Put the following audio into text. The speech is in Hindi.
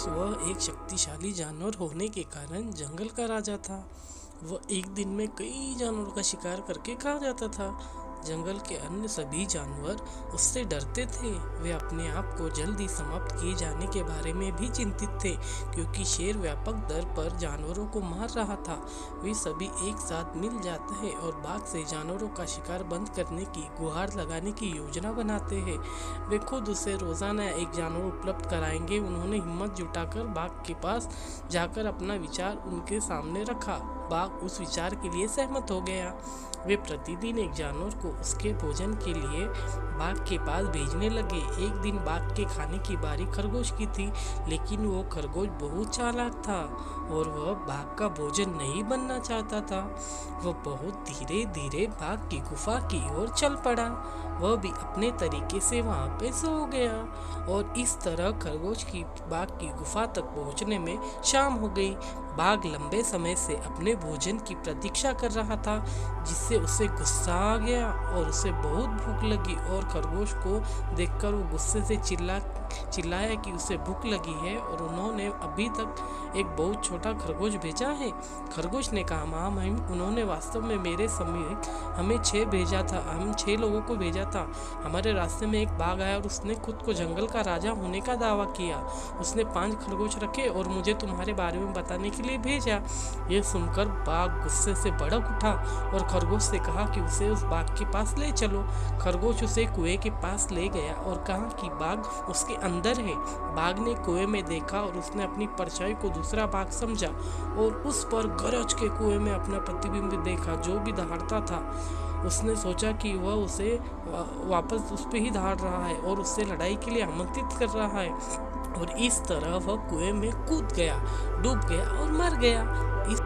खरगोश वह एक शक्तिशाली जानवर होने के कारण जंगल का राजा था। वह एक दिन में कई जानवरों का शिकार करके खा जाता था। जंगल के अन्य सभी जानवर उससे डरते थे। वे अपने आप को जल्दी समाप्त किए जाने के बारे में भी चिंतित थे, क्योंकि शेर व्यापक दर पर जानवरों को मार रहा था। वे सभी एक साथ मिल जाते हैं और बाघ से जानवरों का शिकार बंद करने की गुहार लगाने की योजना बनाते हैं। वे खुद उसे रोजाना एक जानवर उपलब्ध कराएंगे। उन्होंने हिम्मत जुटाकर बाघ के पास जाकर अपना विचार उनके सामने रखा। बाघ उस विचार के लिए सहमत हो गया। वे प्रतिदिन एक जानवर को उसके भोजन के लिए बाघ के पास भेजने लगे। एक दिन बाघ के खाने की बारी खरगोश की थी, लेकिन वो खरगोश बहुत चालाक था और वह बाघ का भोजन नहीं बनना चाहता था। वह बहुत धीरे धीरे बाघ की गुफा की ओर चल पड़ा। वह भी अपने तरीके से वहां पे सो गया और इस तरह खरगोश की बाघ की गुफा तक पहुंचने में शाम हो गई। बाघ लंबे समय से अपने भोजन की प्रतीक्षा कर रहा था, जिससे उसे गुस्सा आ गया और उसे बहुत भूख लगी। और खरगोश को देखकर वो गुस्से से चिल्लाया कि उसे भूख लगी है और उन्होंने अभी तक एक बहुत छोटा खरगोश भेजा है। खरगोश ने कहा, माम उन्होंने वास्तव में मेरे समय हमें 6 भेजा था। हम 6 लोगों को भेजा था। हमारे रास्ते में एक बाघ आया और उसने खुद को जंगल का राजा होने का दावा किया। उसने 5 खरगोश रखे और मुझे तुम्हारे बारे में बताने के लिए भेजा। यह सुनकर बाघ गुस्से से भड़क उठा और खरगोश से कहा कि उसे उस बाघ के पास ले चलो। खरगोश उसे कुएं के पास ले गया और कहा कि बाघ उसके अंदर है। बाघ ने कुएं में देखा और उसने अपनी परछाई को दूसरा बाघ समझा और उस पर गरज के कुएं में अपना प्रतिबिंब देखा जो भी दहाड़ता था। उसने सोचा कि वह उसे वापस उस पे ही दहाड़ रहा है और उससे लड़ाई के लिए आमंत्रित कर रहा है, और इस तरह वह कुएं में कूद गया, डूब गया और मर गया। इस